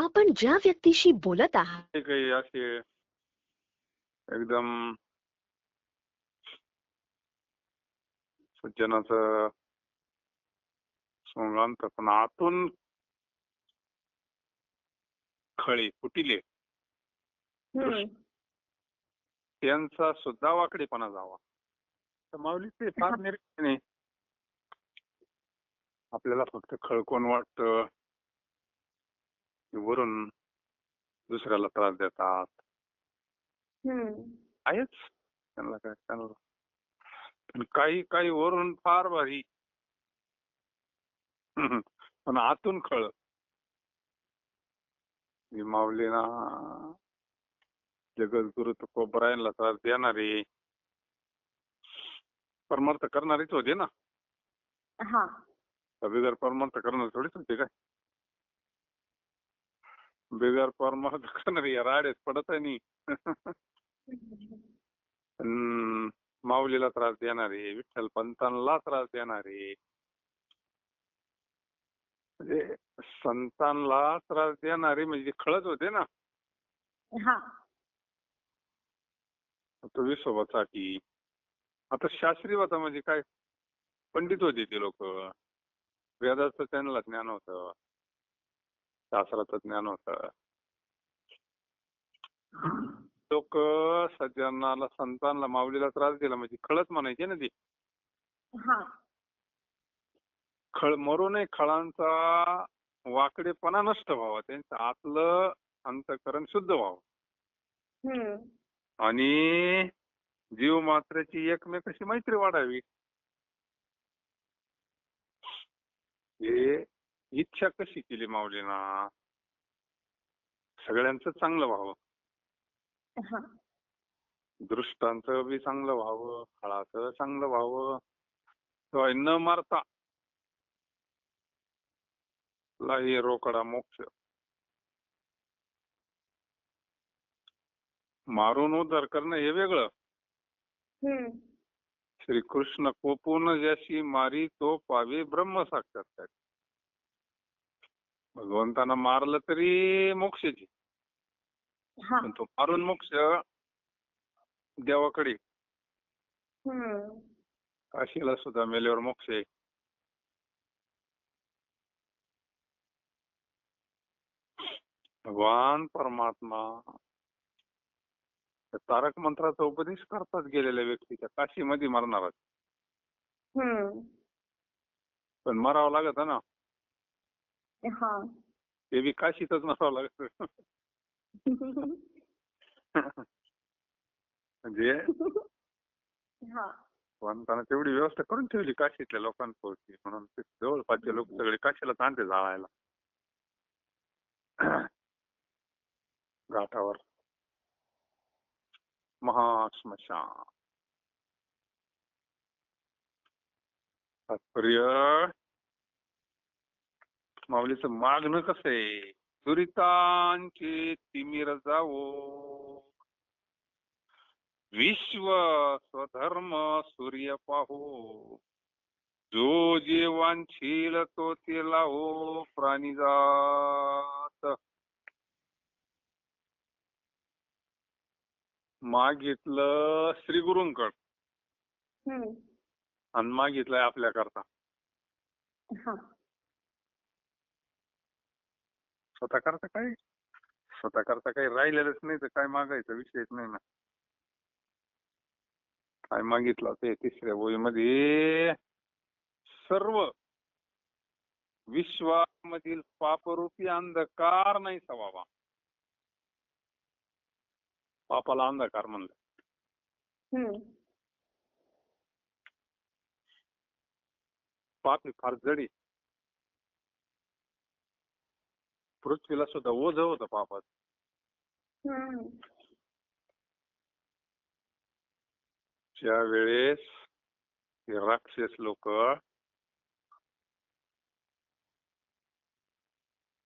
आपण ज्या व्यक्तीशी बोलत आहात ते काही असे एकदम सज्जनाचं सोंगांत पण आतून खळे फुटिले त्यांचा सुद्धा वाकडेपणा जावा. तर माऊली ते फार निरीक्षण आहे. आपल्याला फक्त खळकोन वाटतं, वरून दुसऱ्याला त्रास देतात. आहेच त्यांना काय त्यांना. पण काही काही वरून फार भारी पण आतून खळ. माऊलीना जगद्गुरु तुकोबरायांना त्रास देणारे परमार्थ करणारेच होते ना. बिगर परमार्थ करणार थोडीच होते काय. बिगर परमार्थ करणारे राडेच पडत नाही. माऊलीला त्रास देणारे, विठ्ठल पंतांना त्रास देणारे, म्हणजे संतांना त्रास देणारे म्हणजे खळच होते ना. तो विसोबासाठी आता शास्त्री होता म्हणजे काय, पंडित होते ते लोक. वेदाचं त्यांना ज्ञान होतं, शास्त्राचं ज्ञान होतं. लोक सज्जनाला संतांना माऊलीला त्रास दिला म्हणजे खळच म्हणायचे ना ते. खळ मरू नये, खळांचा वाकडेपणा नष्ट व्हावा, त्यांचं आतलं अंतःकरण शुद्ध व्हावं आणि जीव मात्राची एकमेकाशी मैत्री वाढावी. हे इच्छा कशी केली माऊलीना, सगळ्यांचं चांगलं व्हावं, दृष्टांचं बी चांगलं व्हावं, खळाचं चांगलं व्हावं, न मारता लाही रोकडा मोक्ष. मारून उद्धार करणं हे वेगळं. श्रीकृष्ण कोपून ज्याशी मारी तो पावे ब्रह्म साक्षात्कार. भगवंताना मारलं तरी मोक्षाची, पण तो मारून मोक्ष देवाकडे. काशीला सुद्धा मेल्यावर मोक्ष आहे. भगवान परमात्मा तारक मंत्राचा उपदेश करतात गेलेल्या व्यक्तीच्या, काशीमध्ये मरणार, पण मरावं लागत ना. ते बी काशीतच मरावं लागत. म्हणजे भगवंतानं तेवढी व्यवस्था करून ठेवली काशीतल्या लोकांपुरती, म्हणून जवळपासचे लोक सगळे काशीला तांते जाळायला घाटावर. महाश्मशान तात्पर्य माऊलीचं मागणं कसं आहे, दुरितांचे तिमिर जावो, विश्व स्वधर्म सूर्य पाहो, जो जे वांछील तो ते लावो प्राणीजात. मागितलं श्री गुरुंकड आणि मागितलंय आपल्या करता. स्वतः करता काही राहिलेलंच नाही तर काय मागायचा विषयच नाही ना. काय मागितलं ते तिसऱ्या ओळीमध्ये, सर्व विश्वामधील पापरूपी अंधकार नाही सवावा. पापाला अंधकार म्हणलं. पाप ही फार जडी, पृथ्वीला सुद्धा ओझ होतं पापात. ज्या वेळेस राक्षस लोक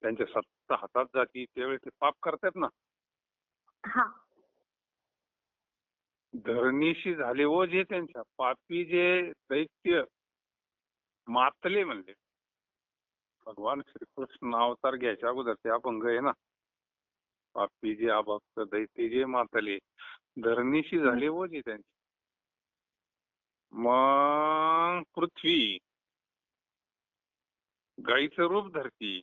त्यांच्या सत्ता हातात जाती त्यावेळेस ते पाप करतात ना. धरणीशी झाले ओझे त्यांच्या, पापी जे दैत्य मातले म्हणले, भगवान श्रीकृष्ण अवतार घ्यायच्या अगोदर ते अभंग आहे ना, पापी जे अभक्त दैते जे मातले धरणीशी झाले ओझे त्यांची. मग पृथ्वी गाईचं रूप धरती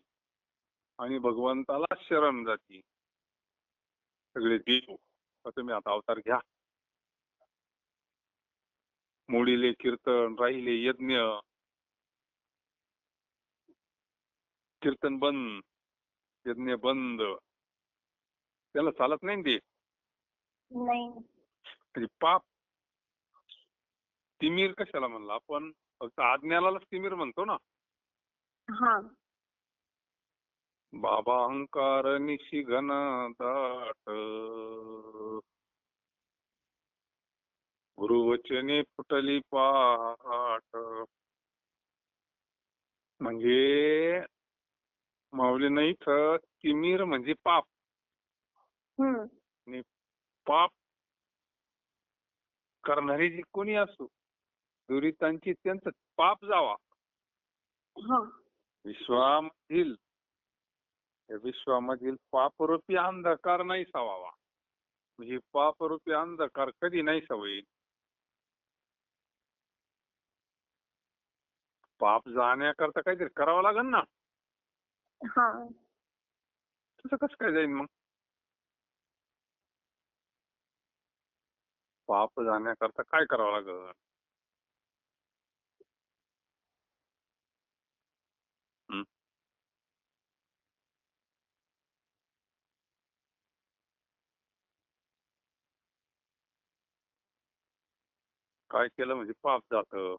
आणि भगवंताला शरण जाती. सगळे देव तुम्ही आता अवतार घ्या. मोडीले कीर्तन, राहिले यज्ञ, कीर्तन बंद, यज्ञ बंद, त्याला चालत नाही ना ते. नाही. म्हणजे पाप तिमीर कशाला म्हणला आपण? फक्त आज्ञालाच तिमीर म्हणतो ना. हा. बाबा अहंकार निशी घन दाट, गुरुवचने फुटली पाट. म्हणजे माऊलींना इथं तिमीर म्हणजे पाप. आणि पाप करणारे जे कोणी असो, दुरितांची त्यांचं पाप जावा. विश्वामधील विश्वामधील पापरूपी अंधकार नाही सावावा. म्हणजे पापरूपी अंधकार कधी नाही सवयी. पाप जाण्याकरता काहीतरी करावं लागेल ना. तसं कसं काय जाईल मग? पाप जाण्याकरता काय करावं लागेल? काय केलं म्हणजे पाप जातं?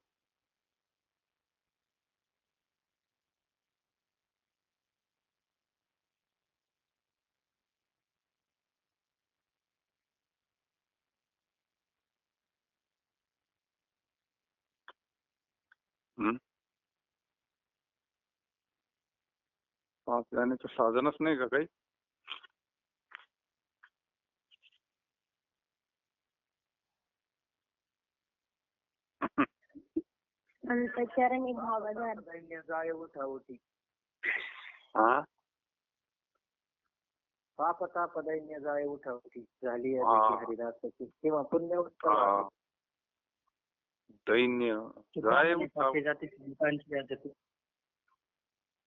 पाप जाण्याचं साधनच नाही का काही? अंतःचरणी भावधार जाय उठावती. हा, पाप ताप दैन्य जाय उठावती झाली हा. हरिदासाची किंवा पुण्य हा. दैन्य जाय उठावती.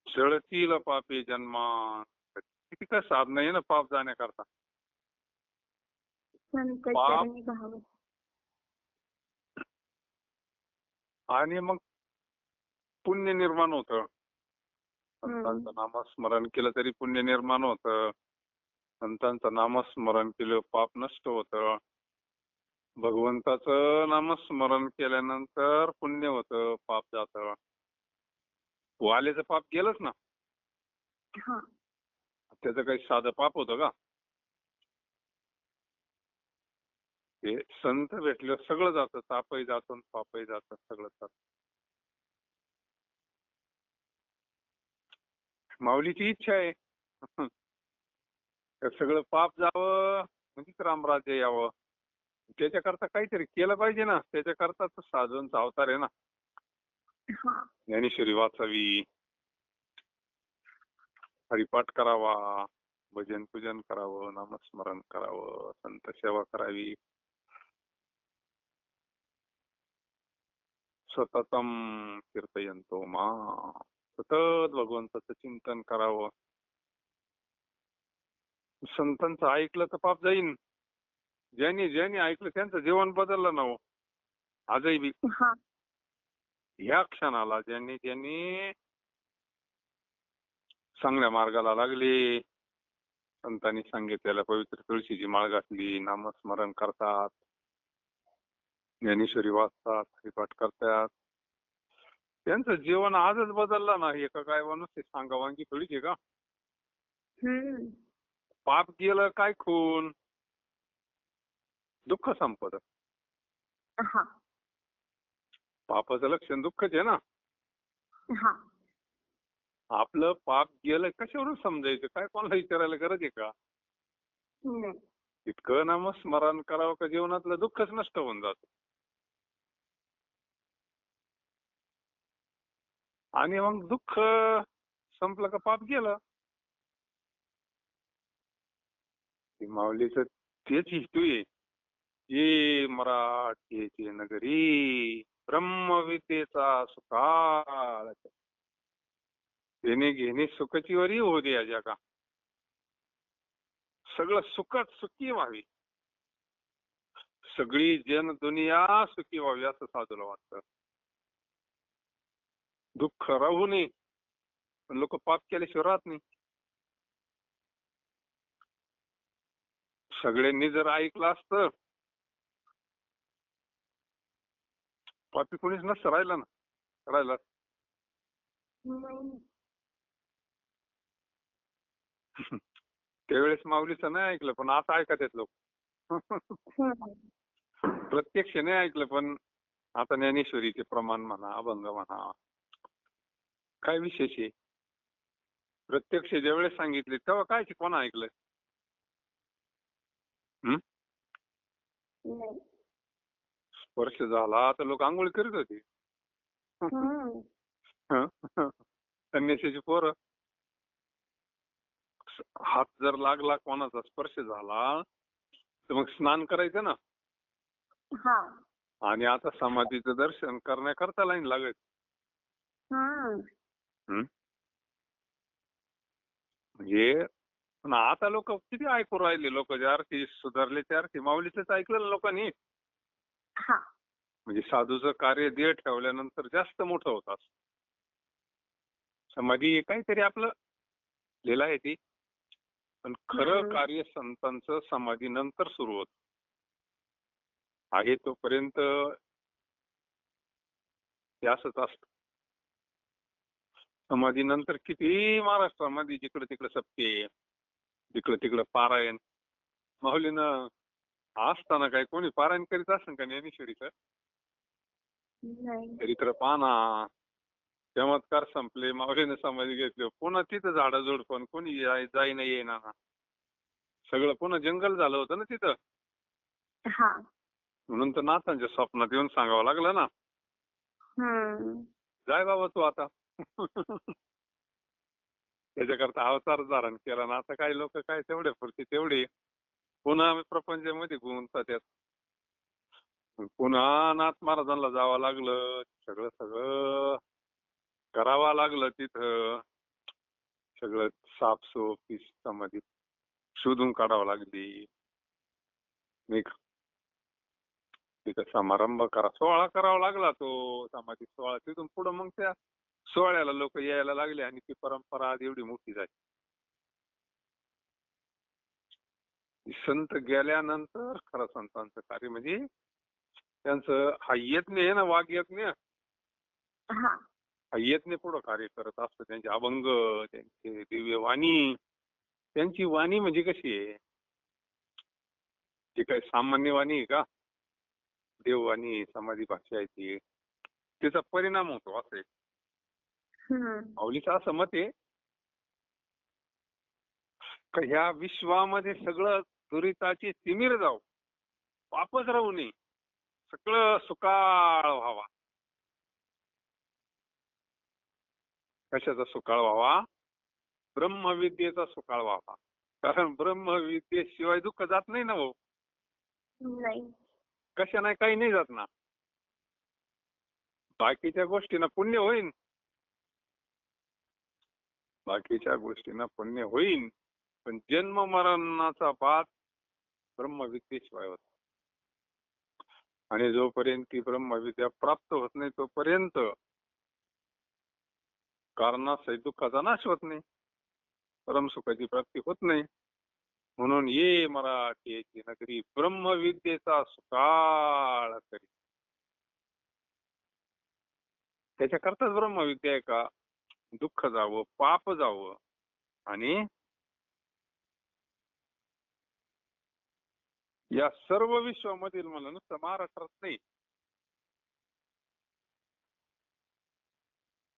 चळतील पापी जन्मा. किती काय साधन आहे ना पाप जाण्याकरता. अंतःचरणी भाव. आणि मग पुण्य निर्माण होतं. संतांचं नामस्मरण केलं तरी पुण्य निर्माण होतं. संतांचं नामस्मरण केलं पाप नष्ट होतं. भगवंताचं नामस्मरण केल्यानंतर पुण्य होतं, पाप जातं. वाल्याचं पाप गेलंच ना. त्याचं काही साधं पाप होतं का? ते संत भेटलं सगळं जातं, तापही जातं पापही जातं, सगळं जातं. माऊलीची इच्छा आहे सगळं पाप जावं म्हणजे रामराज्य यावं. त्याच्याकरता काहीतरी केलं पाहिजे ना. त्याच्याकरता तर साधूंचा अवतार आहे ना. ज्ञानेश्वरी वाचावी, हरिपाठ करावा, भजन पूजन करावं, नामस्मरण करावं, संत सेवा करावी, सततम कीर्तयंतो मा, सतत भगवंताचं चिंतन करावं. संतांचं ऐकलं तर पाप जाईन. ज्यांनी ज्यांनी ऐकलं त्यांचं जीवन बदललं ना हो. आजही बी ह्या क्षणाला ज्यांनी ज्यांनी चांगल्या मार्गाला लागले, संतांनी सांगितलेल्या पवित्र तुळशीची माळ घातली, नामस्मरण करतात, ज्ञानेश्वरी वाचतात, हरिपाठ करतात, त्यांचं जीवन आजच बदललं ना. एका काय नुसते सांगावांगी थोडीच आहे का? पाप गेलं काय खून, दुःख संपत. पापाचं लक्षण दुःखच आहे ना. आपलं पाप गेलं कशावरून समजायचं? काय कोणाला विचारायला गरज आहे का? इतकं नामस्मरण करावं का जीवनातलं दुःखच नष्ट होऊन जात. आणि मग दुःख संपलं का पाप गेलं. माऊलीचं तेच हेतू आहे. ये मराठीची नगरी ब्रह्मविद्येचा सुकाळ, देणे घेणे सुखची वरी होऊ दे या जगा. सगळं सुखच सुखी व्हावी, सगळी जन दुनिया सुखी व्हावी असं साधूला वाटतं. दुःख राहू नये, पण लोक पाप केल्याशिवाय राहत नाही. सगळ्यांनी जर ऐकलं असतं, पापी कोणीच नसतं राहिलं ना राहिलं. त्यावेळेस माऊलीचं नाही ऐकलं, पण आता ऐकत आहेत लोक. प्रत्यक्ष नाही ऐकलं, पण आता ज्ञानेश्वरीचे प्रमाण म्हणा, अभंग म्हणा, काय विशेष आहे. प्रत्यक्ष ज्यावेळेस सांगितले तेव्हा काय कोणा ऐकलंय. स्पर्श झाला तर लोक आंघोळ करीत होते. संन्यासीची पोरं, हात जर लागला कोणाचा स्पर्श झाला तर मग स्नान करायचं ना. आणि आता समाधीचं दर्शन करण्याकरता लाईन लागत. म्हणजे पण आता लोक किती ऐकू राहिले. लोक ज्यार्थी सुधारले त्यार्थी माऊलीच ऐकलं ना लोकांनी. म्हणजे साधूचं कार्य देह ठेवल्यानंतर जास्त मोठं होतात. समाधी काहीतरी आपलं लिहिला आहे ती, पण खरं कार्य संतांचं समाधी नंतर सुरू होत आहे. तोपर्यंत ते असंच असत. समाधी नंतर किती महाराष्ट्रामध्ये जिकडे तिकडे सप्ते, जिकडे तिकडे पारायण. माऊलीनं असताना काय कोणी पारायण करीत असेल का ज्ञानेश्वरीचं? चरित्र पाना, चमत्कार संपले, माऊलीने समाधी घेतली, पुन्हा तिथं झाडाझुड पण कोणी जाई नाही येईना. सगळं पुन्हा जंगल झालं होतं ना तिथं. म्हणून तर नाथांच्या स्वप्नात येऊन सांगावं लागलं ना, जाय बाबा तू आता. त्याच्याकरता अवतार धारण केला ना. आता काही लोक काय तेवढे पुरते तेवढे पुन्हा प्रपंचामध्ये गुंततात. पुन्हा नाथ महाराजांना जावं लागलं, सगळं करावं लागलं. तिथं सगळं साफसूफ समाधी शोधून काढावं लागली. तिथं समारंभ सोहळा करावा लागला. तो समाधी सोहळा तिथून पुढं मग त्या सोहळ्याला लोक यायला लागले आणि ती परंपरा आज एवढी मोठी झाली. संत गेल्यानंतर खरं संतांचं कार्य म्हणजे त्यांचं हा यज्ञ आहे ना, वाघ यज्ञ, हा यज्ञ पुढं कार्य करत असतं. त्यांचे अभंग, त्यांचे दिव्य वाणी, त्यांची वाणी म्हणजे कशी आहे, ती काही सामान्य वाणी आहे का? देववाणी, समाधी भाषा आहे ती, त्याचा परिणाम होतो असं आहे. माऊलीचं असं मत आहे का ह्या विश्वामध्ये सगळं दुरिताची तिमिर जाऊ, पापच राहू नये, सगळं सुकाळ व्हावा. कशाचा सुकाळ व्हावा? ब्रह्मविद्येचा सुकाळ व्हावा. कारण ब्रह्मविद्येशिवाय दुःख जात नाही ना भाऊ. कशा नाही काही नाही जात ना. बाकीच्या गोष्टींना पुण्य होईल, बाकीच्या गोष्टींना पुण्य होईल, पण जन्म मरणाचा बात ब्रह्मविद्येशिवाय होत. आणि जोपर्यंत ती ब्रह्मविद्या प्राप्त होत नाही तोपर्यंत कारणासहित दुःखाचा नाश होत नाही, परमसुखाची प्राप्ती होत नाही. म्हणून ये मराठीची नगरी ब्रह्मविद्येचा सुकाळ करी. त्याच्याकरताच ब्रह्मविद्या आहे का दुःख जावं, पाप जावं. आणि या सर्व विश्वामधील मला नुसतं महाराष्ट्रात नाही,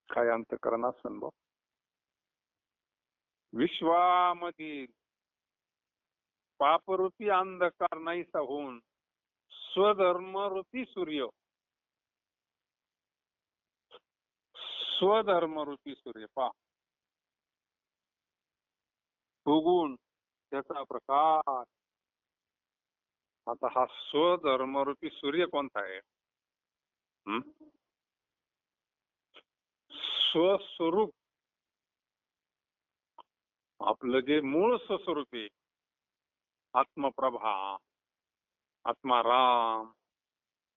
काय अंतःकरण असेल बा, विश्वामधील पापरूपी अंधकार नाहीसा होऊन स्वधर्मरूपी सूर्य, स्वधर्मरूपी सूर्य पा सुगुण त्याचा प्रकाश. आता हा स्वधर्मरूपी सूर्य कोणता आहे? हं? स्वस्वरूप आपलं जे मूळ स्वस्वरूप आहे, आत्मप्रभा, आत्माराम.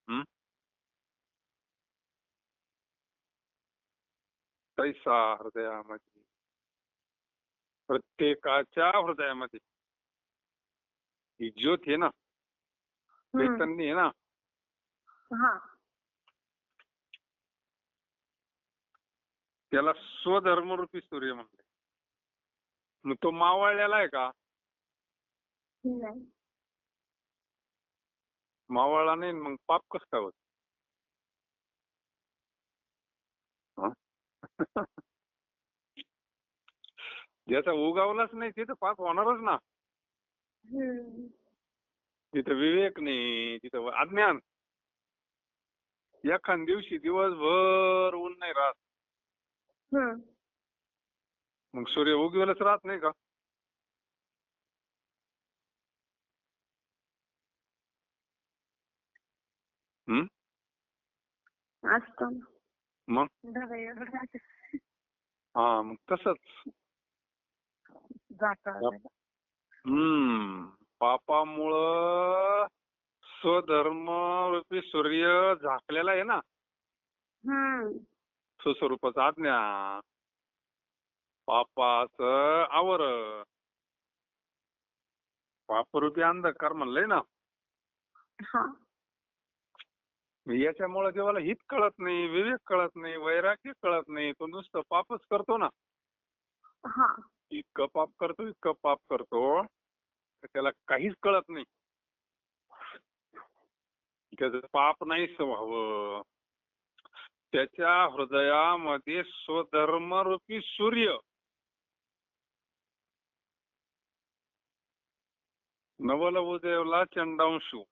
हं? तैसा हृदयामध्ये, प्रत्येकाच्या हृदयामध्ये ही ज्योत आहे ना, चैतन्य आहे ना, हा. त्याला स्वधर्मरूपी सूर्य म्हणते. मग तो मावळलेला आहे का? नाही. मावळला नाही, मग पाप कसं काय होत? हं? ज्याचा उगावलाच नाही तिथं पाप होणारच ना. तिथं विवेक नाही, तिथं अज्ञान. एखाद दिवशी दिवसभर ऊन नाही राहत, मग सूर्य उगवेलच राहत नाही का? हं? असतो. मग हा, मग तसंच पापामुळं स्वधर्मरूपी सूर्य झाकलेला आहे ना, स्वस्वरूपाचा अज्ञान, पापाचं आवरण, पापरूपी अंधकार म्हणलंय ना. याच्यामुळे देवाला हित कळत नाही, विवेक कळत नाही, वैराग्य कळत नाही, तो नुसतं पापच करतो ना. इतकं पाप करतो तर त्याला काहीच कळत नाही. त्याचं पाप नाहीच व्हावं. त्याच्या हृदयामध्ये स्वधर्मरूपी सूर्य, नवल उदेवला चंडांशू,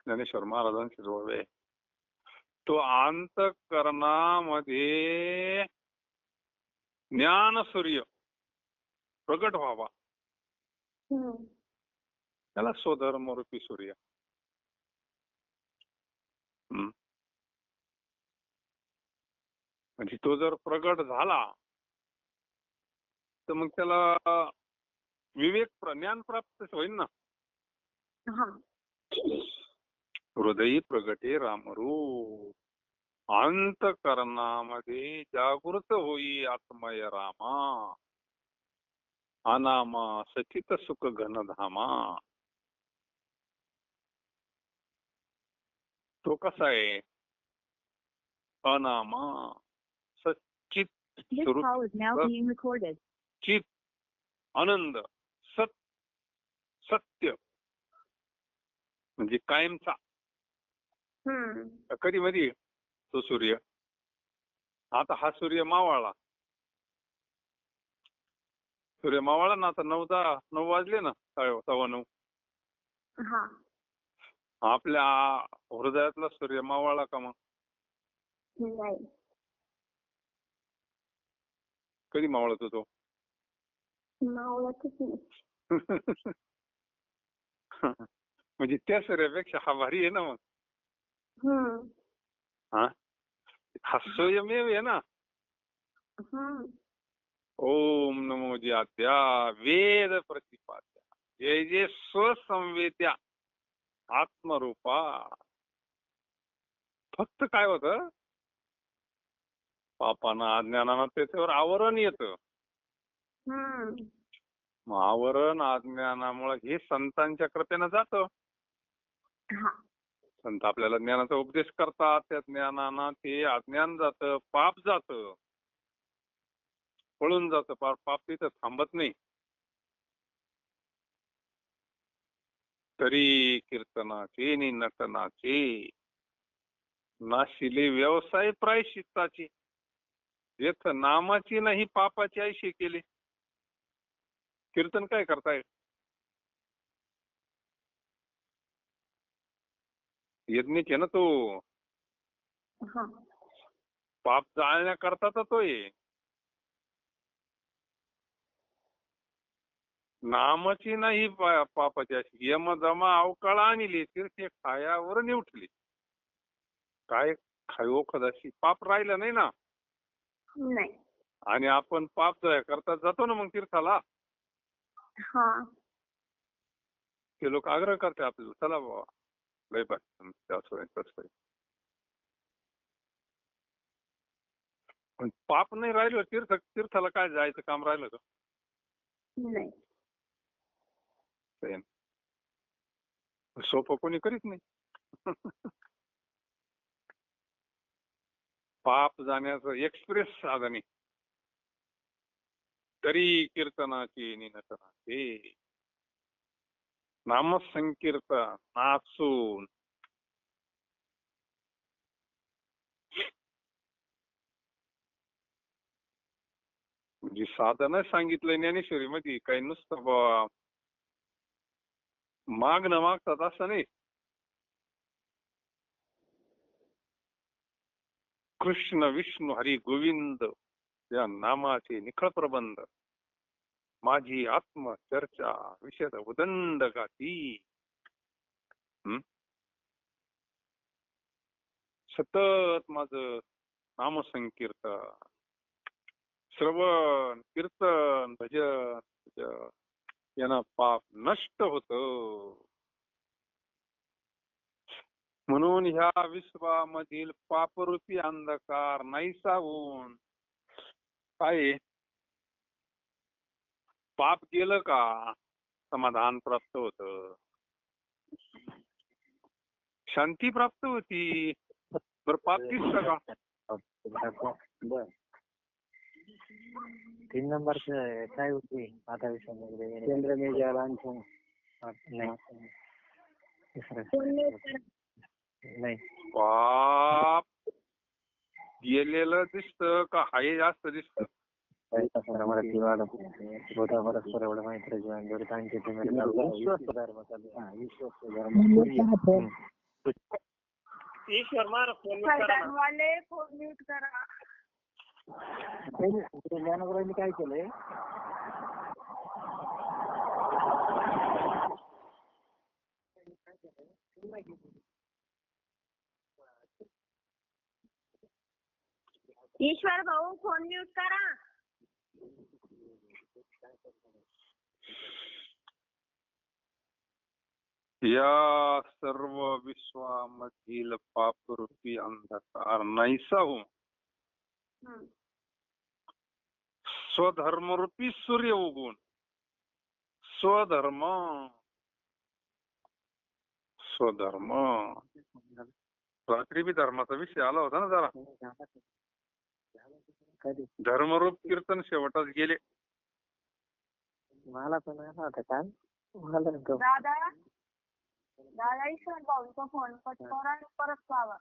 ज्ञानेश्वर महाराजांची जोड आहे. तो अंतःकरणामध्ये ज्ञान सूर्य प्रगट व्हावा, त्याला स्वधर्मरूपी सूर्य. म्हणजे तो जर प्रगट झाला तर मग त्याला विवेक ज्ञान प्राप्त होईल ना. हृदयी प्रगटे रामरूप, अंतःकरणामध्ये जागृत होई आत्मय रामा, अनामा सचित सुख घनधामा. तो कसा आहे? अनामा सचित स्वरूप, चित, आनंद, सत्य म्हणजे कायमचा. कधी मध्ये तो सूर्य. आता हा सूर्य मावळला, ना. आता 9 वाजले ना, 9:15. आपल्या हृदयातला सूर्य मावळला का मग? कधी मावळत होतो? मावळतच नाही. म्हणजे त्या सूर्यापेक्षा हा भारी आहे ना मग. हा स्वयमेव आहे ना. ओम नमो ज्यात्या वेद प्रतिपाद्या, जे जे स्वसंवेद्या आत्मरूपा. फक्त काय होतं, पापानं अज्ञानानं त्याच्यावर आवरण येतं. मग आवरण अज्ञानामुळे हे संतांच्या कृपेनं जातं. संत आपल्याला ज्ञानाचा उपदेश करतात, त्या ज्ञानानं ते अज्ञान जातं, पाप जातं, पळून जातं. पाप तिथं थांबत नाही. तरी कीर्तनाचे नि नटनाचे नाशिले व्यवसाय प्रायश्चित्ताची. येथ नामाची नाही पापाची आयशी केली. कीर्तन काय करताय? यज्ञच आहे ना तो. पाप जाळण्याकरता तर तो आहे. नामची नाही पापाची अशी यम जमा अवकाळा आणली तीर्थे खायावर निवटली. काय खायो कदाशी पाप राहिलं नाही ना. नाही. आणि आपण पाप करता जातो ना मग तीर्थाला. हा. ते लोक आग्रह करते आपल्याला, चला बाबा लय पाहिजे. पण पाप नाही राहिलं तीर्थाला काय जायचं काम राहिलं का? नाही. सोपं कोणी करीत नाही. पाप जाण्याचं एक्सप्रेस साधन आहे. तरी कीर्तनाची निनतनाचे नामसंकीर्तन नाचून जी साधन सांगितलंय ज्ञानेश्वरी मध्ये काही नुसतं माग न मागतात असं नाही. कृष्ण विष्णू हरी गोविंद या नामाचे निखळ प्रबंध माझी आत्म चर्चा विषद उदंड गाती. सतत माझं नामसंकीर्तन श्रवण कीर्तन भजन यानं पाप नष्ट होत. म्हणून ह्या विश्वामधील पापरूपी अंधकार नाहीसा होऊन काय पाप गेलं का समाधान प्राप्त होत, शांती प्राप्त होती. बर पाप दिसतं का? बर 3 नंबरचं काय होते आता विषयामध्ये चंद्रमेजा लांछन नाही. पाप गेलेलं दिसतं का हाय जास्त दिसतं? ईश्वर मार फोन म्यूट करा. ज्ञानोबरांनी काय केलंय ईश्वर भाऊ फोन म्यूट करा. या सर्व विश्वामधील पापरूपी अंधकार नाहीसा होऊन स्वधर्मरूपी सूर्य उगवून स्वधर्म रात्री बी धर्माचा विषय आला होता ना जरा. धर्मरूप कीर्तन शेवटात गेले. मला पण आला होता काल. दादा ईश्वर भाऊचा फोन कट करा आणि परत लावा.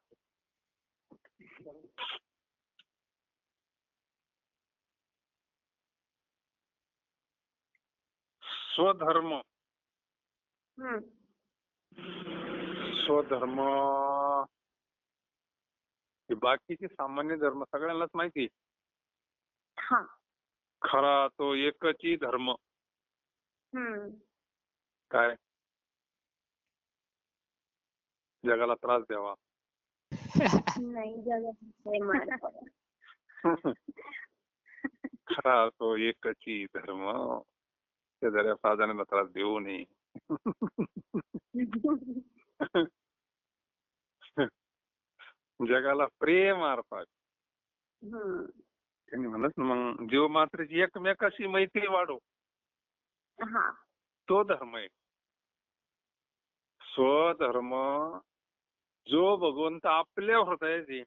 स्वधर्म बाकीचे सामान्य धर्म सगळ्यांनाच माहिती. खरा तो एकची धर्म काय? जगाला त्रास द्यावा. नाही जगात खरा तो एकची धर्म शेजाऱ्या प्राधान्याला त्रास देऊ नये. जगाला प्रेम अर्पावे. त्यांनी म्हणत मग जीव मात्रेची एकमेकाशी मैत्री वाढव. तो धर्म आहे. स्वधर्म जो भगवंत आपल्या हृदयाचे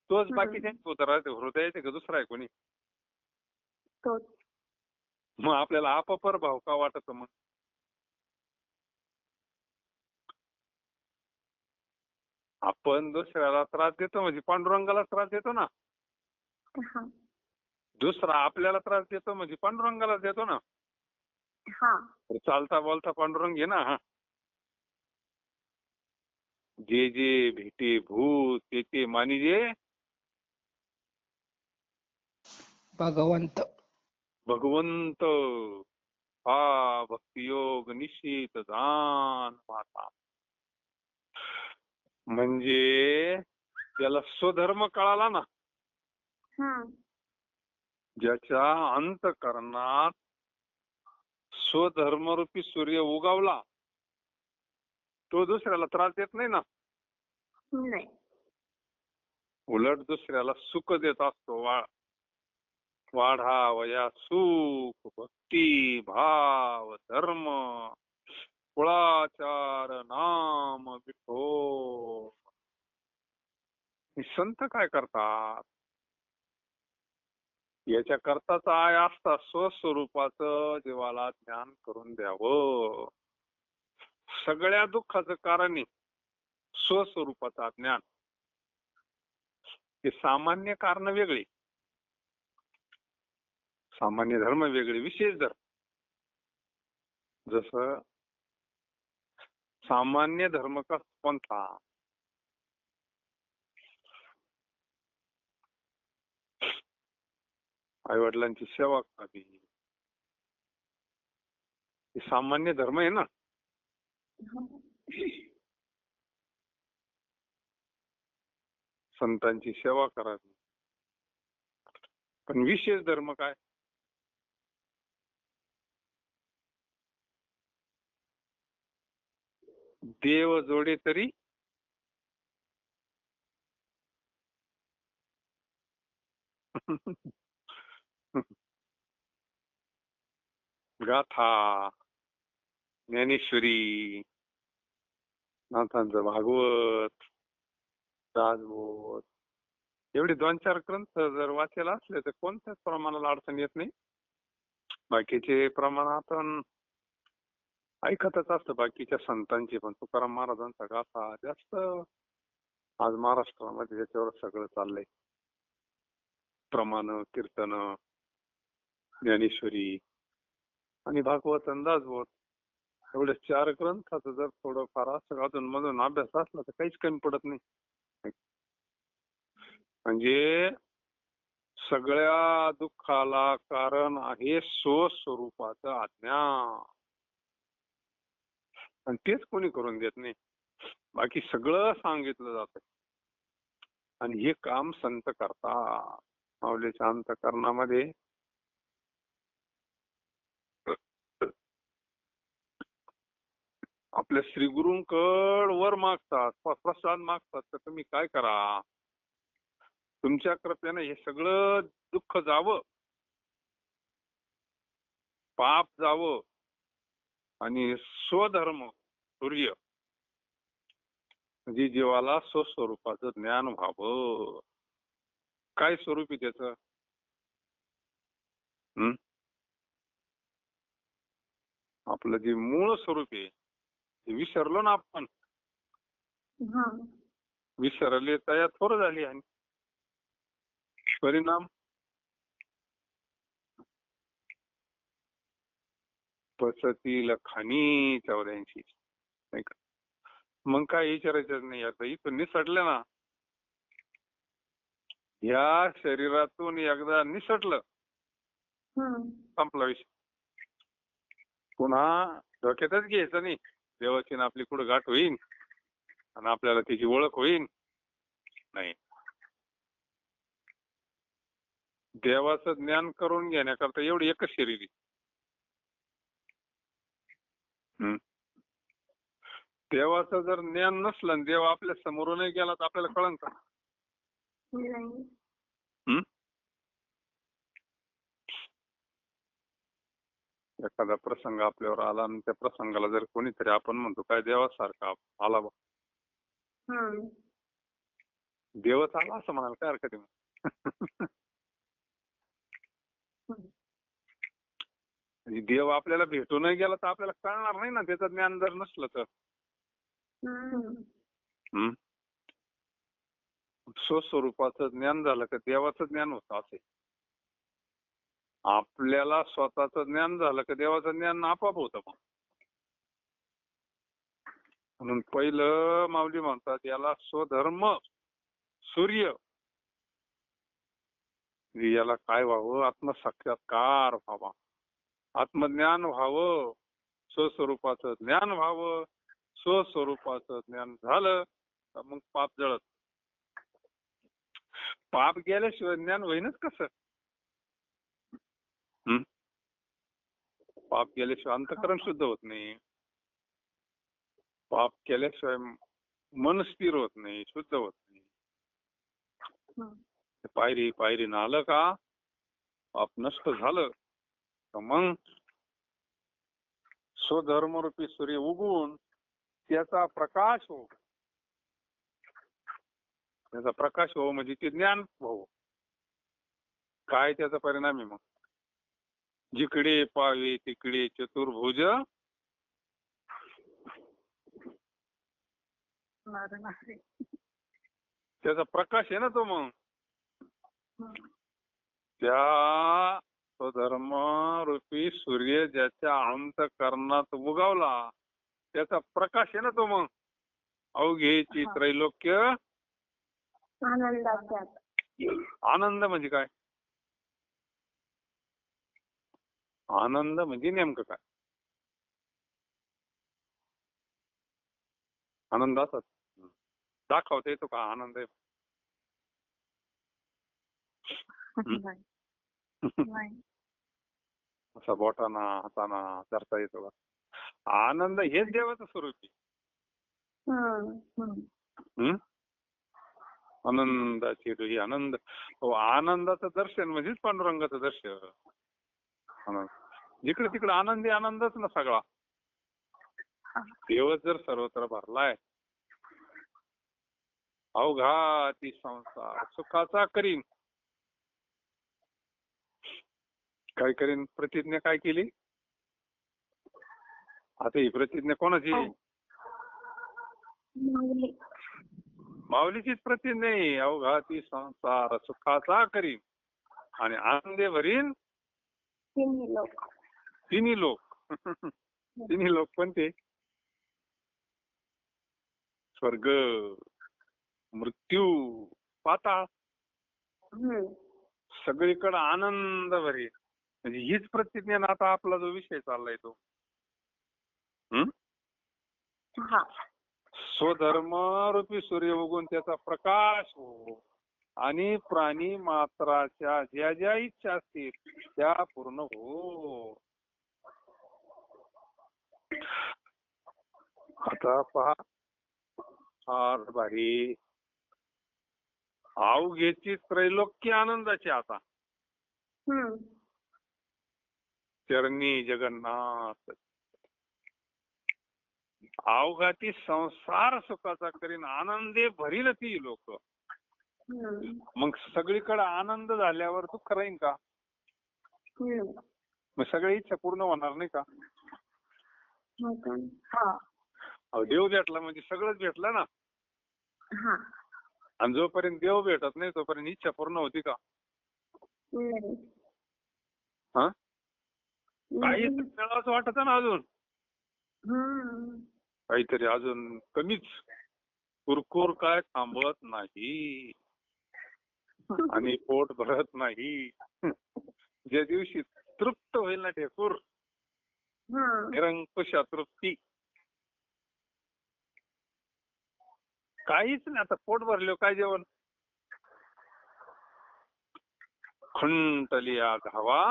तोच बाकीच्या उतरायचे. हृदयाचे का दुसरा आहे कोणी? मग आपल्याला अपपर भाव का वाटत? मग आपण दुसऱ्याला त्रास देतो म्हणजे पांडुरंगाला त्रास देतो ना. दुसरा आपल्याला त्रास देतो म्हणजे पांडुरंगाला देतो ना. चालता बोलता पांडुरंग घे ना. जे जे भेटे भूत ते मानिजे भगवंत. हा भक्तियोग निश्चित जाण माता. म्हणजे त्याला स्वधर्म कळाला ना, हम्म. ज्याच्या अंतःकरणात स्वधर्मरूपी सूर्य उगवला तो दुसऱ्याला त्रास देत नाही ना, नाही. उलट दुसऱ्याला सुख देत असतो. वाढावया सुख भक्ती भाव धर्म कुळाचार नाम विठो. हे संत काय करतात, याच्या करताच आय असता स्वस्वरूपाचं जीवाला ज्ञान करून द्यावं. सगळ्या दुःखाचं कारण आहे स्वस्वरूपाचं ज्ञान. हे सामान्य कारण वेगळी, सामान्य धर्म वेगळे, विशेष धर्म. जसं सामान्य धर्म का कोणता, आई वडिलांची सेवा करावी, हे सामान्य धर्म आहे ना. संतांची सेवा करावी. पण विशेष धर्म काय, देव जोडे तरी गाथा, ज्ञानेश्वरी, नाथांचं भागवत, दासबोध, एवढे 2-4 ग्रंथ जर वाचायला असले तर कोणत्याच प्रमाणाला अडचण येत नाही. बाकीचे प्रमाण आपण ऐकतच असतं बाकीच्या संतांची, पण तुकाराम महाराजांचा गाथा जास्त आज महाराष्ट्रामध्ये त्याच्यावर सगळं चाललंय. प्रमाण, कीर्तन, ज्ञानेश्वरी आणि भागवत आणि दासबोध, एवढे 4 ग्रंथाचं जर थोडंफार असं अजून मधून अभ्यास असला तर काहीच कमी पडत नाही. म्हणजे सगळ्या दुःखाला कारण आहे स्वस्वरूपाचं अज्ञान, आणि तेच कोणी करून देत नाही. बाकी सगळं सांगितलं जात आणि हे काम संत करतात. माऊलीच्या अंतःकरणामध्ये आपल्या श्रीगुरूंकड वर मागतात, प्रसाद मागतात, तर तुम्ही काय करा, तुमच्या कृपेने हे सगळं दुःख जावं, पाप जावं आणि स्वधर्म सूर्य म्हणजे जीवाला स्वस्वरूपाचं ज्ञान व्हावं. काय स्वरूप आहे त्याचं, आपलं जे मूळ स्वरूप आहे ते विसरलो ना आपण. विसरले तया थोर झाली आणि परिणाम पचतील खाणी 84. नाही का, मग काय विचारायचं नाही. आता इथून निसटलं ना, या शरीरातून एकदा निसटलं संपला विषय. पुन्हा डोक्यातच घ्यायचं नाही देवाची ना आपली कुठं गाठ होईल आणि आपल्याला त्याची ओळख होईल. नाही, देवाचं ज्ञान करून घेण्याकरता एवढी एकच शरीर आहे. देवाचं जर ज्ञान नसलं, देव आपल्या समोरूनही गेला तर आपल्याला कळन का? एखादा प्रसंग आपल्यावर आला आणि त्या प्रसंगाला जर कोणीतरी आपण म्हणतो काय देवासारखा आला बा, देवच आला असं म्हणाल काय हरकत आहे? देव आपल्याला भेटूनही गेला तर आपल्याला कळणार नाही ना, त्याचं ज्ञान जर नसलं तर. स्वस्वरूपाचं ज्ञान झालं का देवाचं ज्ञान होतं असे. आपल्याला स्वतःचं ज्ञान झालं का देवाचं ज्ञान आपोआप होतं. म्हणून पहिलं माऊली म्हणतात याला स्वधर्म सूर्य, याला काय व्हावं, आत्मसाक्षात्कार व्हावा. आत्मज्ञान व्हावं, स्वस्वरूपाचं ज्ञान व्हावं. स्वस्वरूपाचं ज्ञान झालं तर मग पाप जळत. पाप गेल्याशिवाय ज्ञान होईनच कसं? पाप केल्याशिवाय अंतःकरण शुद्ध होत नाही. पाप केल्याशिवाय मन स्थिर होत नाही, शुद्ध होत नाही. पायरी पायरीनं आलं का पाप नष्ट झालं तर मग स्वधर्मरूपी सूर्य उगवून त्याचा प्रकाश हो. त्याचा प्रकाश हो म्हणजे ते ज्ञान हो. काय त्याचा परिणाम आहे मग? जिकडे पावे तिकडे चतुर्भुज त्याचा प्रकाश आहे ना तो. मग त्या स्वधर्म रूपी सूर्य ज्याच्या अंतःकरणात उगवला त्याचा प्रकाश आहे ना तो. मग अवघेची त्रैलोक्य आनंद म्हणजे काय? आनंद म्हणजे नेमकं काय? आनंद असत दाखवता येतो का आनंद? असा बोटाना हाताना धरता येतो का? आनंद हेच देवाचं स्वरूप आहे. आनंदाची रुही आनंद. आनंदाचं दर्शन म्हणजेच पांडुरंगाचं दर्शन. जिकडे तिकडे आनंदी आनंदच ना सगळा. देवच जर सर्वत्र भरलाय. अवघा ती संसार सुखाचा करीन. काय करीन? प्रतिज्ञा काय केली? आता ही प्रतिज्ञा कोणाची? माऊलीचीच प्रतिज्ञा आहे. अवघा ती संसार सुखाचा करीन आणि आनंदे भरीन तिन्ही लोक. तिन्ही लोक कोणते? स्वर्ग, मृत्यू, पाताळ. सगळीकडे आनंद भरीन. म्हणजे हीच प्रतिज्ञा ना आता आपला जो विषय चाललाय तो. स्वधर्म रूपी सूर्य उगून त्याचा प्रकाश हो आणि प्राणी मात्राच्या ज्या ज्या इच्छा असतील त्या पूर्ण हो. आता पहा फार भारी अवघेची त्रैलोक्य आनंदाची. आता चरणी जगन्नाथ अवघाती संसार सुखाचा करीन आनंदे भरील ती लोक. मग सगळीकडे आनंद झाल्यावर दुःख राहीन का? मग सगळी इच्छा पूर्ण होणार नाही का? देव भेटला म्हणजे सगळंच भेटलं ना. आणि जोपर्यंत देव भेटत नाही तोपर्यंत इच्छा पूर्ण होती का? काही मिळावंच वाटत ना अजून. काहीतरी अजून कमीच. कुरकुर काय थांबत नाही आणि पोट भरत नाही. ज्या दिवशी तृप्त होईल ना ठेकूर निरंकुश तृप्ती. काहीच नाही. आता पोट भरले काय जेवण? खुंटलिया घावा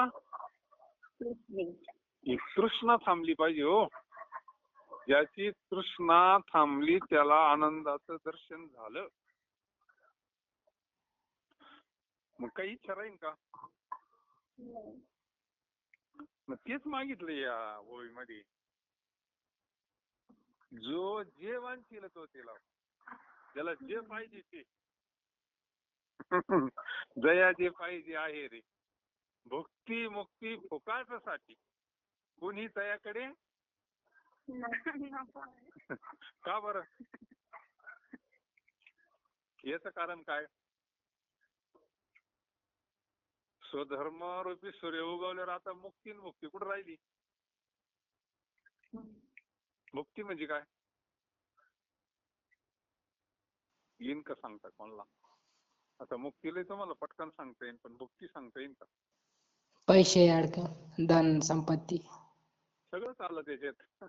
ही तृष्णा थांबली पाहिजे हो. ज्याची तृष्णा थांबली त्याला आनंदाचं दर्शन झालं. मग काही इच्छा राहील का? मग तेच मागितलं या ओळीमध्ये. जो जे वांछील तो ते लाव. ज्याला जे पाहिजे ते. जया जे पाहिजे आहे रे. भुक्ती मुक्ती फुकाटसाठी कोणी तयाकडे का बरं? याच कारण काय? स्वधर्म रूपी सूर्य उगवल्यावर आता मुक्ती मुक्ती कुठं राहिली? मुक्ती म्हणजे काय? येईन का सांगता कोणाला? आता मुक्तीला तुम्हाला पटकन सांगता येईल पण मुक्ती सांगता येईल का? पैसे ऍड कर. धन संपत्ती. सगळंच आलं त्याच्यात.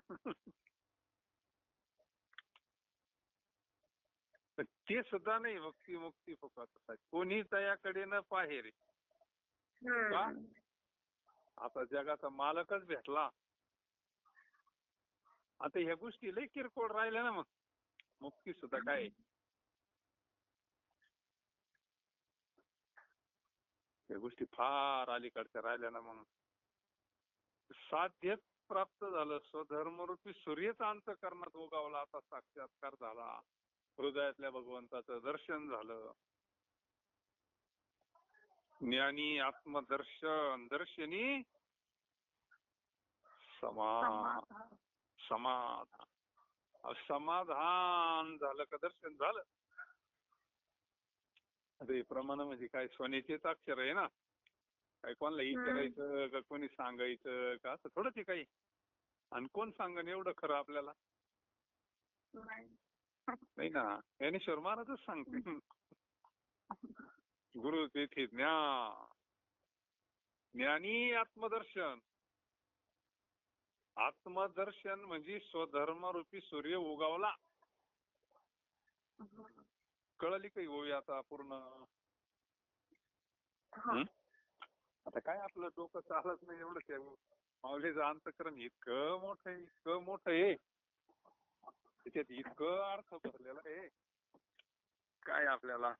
पण ते सुद्धा नाही भक्ती मुक्ती फुकट. कोणी तयाकडे न पाहे रे. का? आता जगाचा मालकच भेटला. आता ह्या गोष्टी लय किरकोळ राहिल्या ना. मग मुक्ती सुद्धा काय आहे? या गोष्टी फार अलीकडच्या राहिल्या ना. मग साध्यच प्राप्त झालं. स्वधर्मरूपी सूर्यच अंतःकरणात उगावला. आता साक्षात्कार झाला. हृदयातल्या भगवंताचं दर्शन झालं. ज्ञानी आत्मदर्शन दर्शनी समाधान. समाधान झालं का दर्शन झालं. अरे प्रमाण म्हणजे काय सोन्याचेच अक्षर आहे ना. काय कोणाला विचारायचं का कोणी सांगायचं का असं थोडंच आहे काही. आणि कोण सांगन एवढं खरं आपल्याला. नाही ना. ज्ञानेश्वर महाराजच सांगते. गुरु तेथे ज्ञान. ज्ञानी आत्मदर्शन. आत्मदर्शन म्हणजे स्वधर्मरूपी सूर्य उगावला. कळली काही होई आता पूर्ण. आता काय आपलं डोकं चालत नाही एवढंच आहे. माऊलीचं अंतःकरण इतकं मोठं आहे. इतकं मोठं आहे. त्याच्यात इतकं अर्थ भरलेला आहे. काय आपल्याला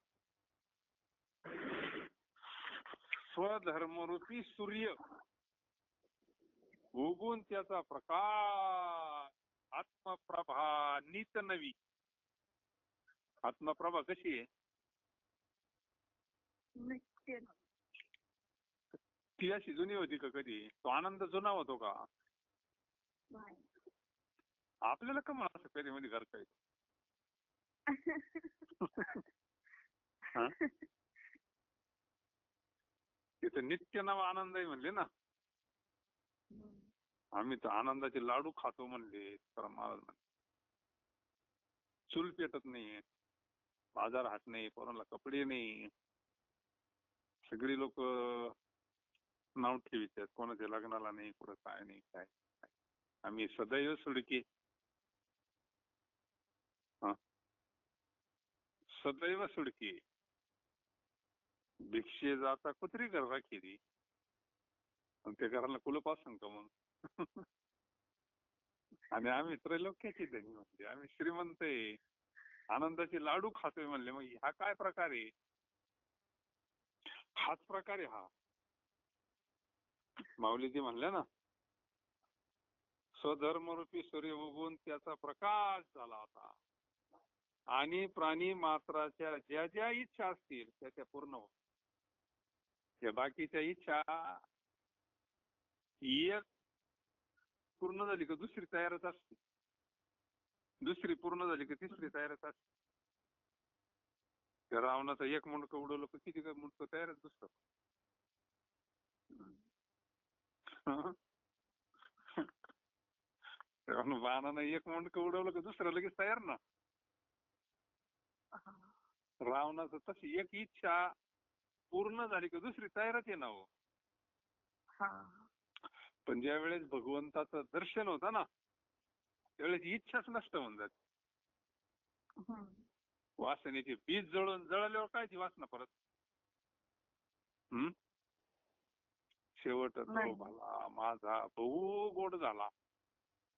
स्वधर्मरूपी सूर्य उगून त्याचा प्रकाश आत्मप्रभा नित नवी. आत्मप्रभा कशी आहे? ती अशी जुनी होती का कधी? तो आनंद जुना होतो का? आपल्याला का म्हणा असं कधी मध्ये करता येत? तिथं नित्य नवा आनंद आहे म्हणले ना. आम्ही तर आनंदाचे लाडू खातो म्हणले. महाराज म्हणले चूल पेटत नाही. बाजार हात नाही. पोरांना कपडे नाही. सगळी लोक नाव ठेवीत. कोणाच्या लग्नाला नाही. कुठं काय नाही. काय आम्ही सदैव सुडके. सदैव सुडके. भिक्षे जाता कुत्री घर राखी. त्या घराला कुलूप असं का मग? आणि आम्ही त्रैलोक्याची धनी म्हणते. आम्ही श्रीमंत आहे. आनंदाचे लाडू खातोय म्हणले. मग हा काय प्रकार आहे? हाच प्रकार आहे हा. माऊलीजी म्हणले ना स्वधर्मरूपी सूर्य उगवून त्याचा प्रकाश झाला होता. आणि प्राणी मात्राच्या ज्या ज्या इच्छा असतील त्या पूर्ण होत. त्या बाकीच्या इच्छा एक पूर्ण झाली का दुसरी तयारच असते. दुसरी पूर्ण झाली का तिसरी तयारच असते. त्या रावणाचं एक मुंडकं उडवलं का किती का मुंडकं तयारच दुसरं. बाणानं एक मुंडकं उडवलं का दुसरं लगेच तयार ना. रावणाचं तशी एक इच्छा पूर्ण झाली का दुसरी तयारच आहे ना हो. पण ज्या वेळेस भगवंताचं दर्शन होतं ना त्यावेळेस इच्छाच नष्ट होऊन जाते. वासनेचे बीज जळल्यावर काय ती वासना परत. शेवट तो भला माझा बहु गोड झाला.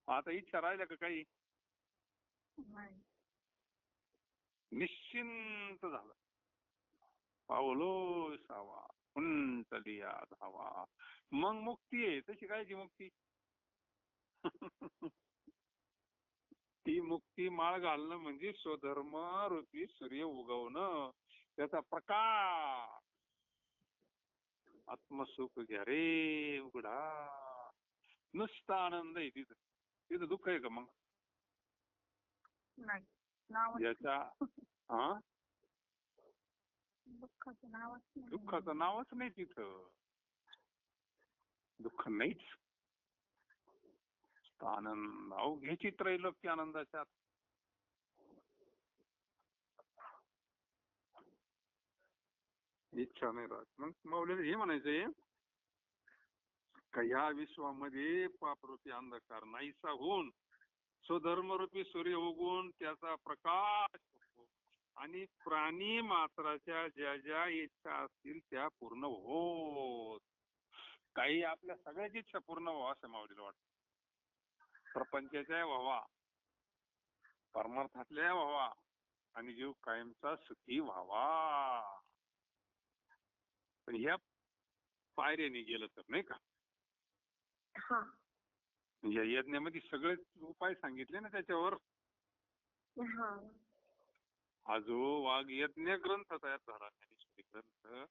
आता इच्छा राहिल्या का काही? निश्चिंत झालं. पावलो सावा कुंतलिया धावा. मग मुक्ती आहे. तशी काय ती मुक्ती? ती मुक्ती माळ घालणं म्हणजे स्वधर्म रूपी सूर्य उगवणं. त्याचा प्रकाश. आत्मसुख घ्या रे उघडा. नुसता आनंद आहे तिथं. तिथं दुःख आहे का मग? याच्या दुःखाचं नावच नाही तिथं. दुःख नाहीच. आनंद. अहो घ्यायची त्रैलोक्य आनंदाच्या. इच्छा नाही राहत. मग माऊलीला हे म्हणायचंय का ह्या विश्वामध्ये पापरूपी अंधकार नाहीसा होऊन स्वधर्मरूपी सूर्य उगवून त्याचा प्रकाश होतो आणि प्राणी मात्राच्या ज्या ज्या इच्छा असतील त्या पूर्ण होत. काही आपल्या सगळ्याच इच्छा पूर्ण व्हावा असं माऊलीला वाटतं. प्रपंचाच्या व्हावा, परमार्थातल्या व्हावा आणि जीव कायमचा सुखी व्हावा. पण ह्या पायऱ्याने गेलं तर नाही का, हा या यज्ञामध्ये सगळेच उपाय सांगितले ना त्याच्यावर. हा हा जो वाघ यज्ञ ग्रंथ तयार झाला, ज्ञानेश्वरी ग्रंथ,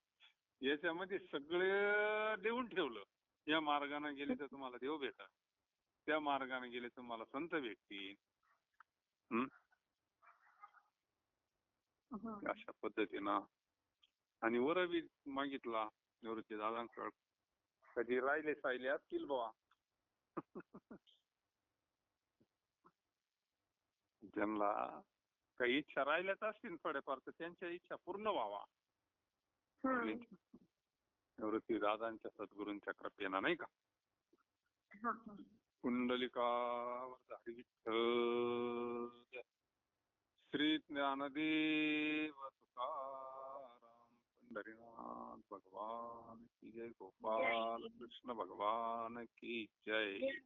याच्यामध्ये सगळं देऊन ठेवलं. या मार्गाने गेले तर तुम्हाला देव भेटा, त्या मार्गाने गेले तर तुम्हाला संत भेटतील. अशा पद्धतीनं. आणि वर बी मागितला निवृत्ती दादांकड, कधी राहिले साहिले असतील बुवा ज्यांना काही इच्छा राहिल्याच असतील थोड्याफार, तर त्यांच्या इच्छा पूर्ण व्हावा निवृत्ती दादांच्या सद्गुरूंच्या कृपेनं नाही का. कुंडलिकावर हरी विठ्ठल. श्री ज्ञानदेव तुकाराम पंढरीनाथ भगवान की जय. गोपाल कृष्ण भगवान की जय.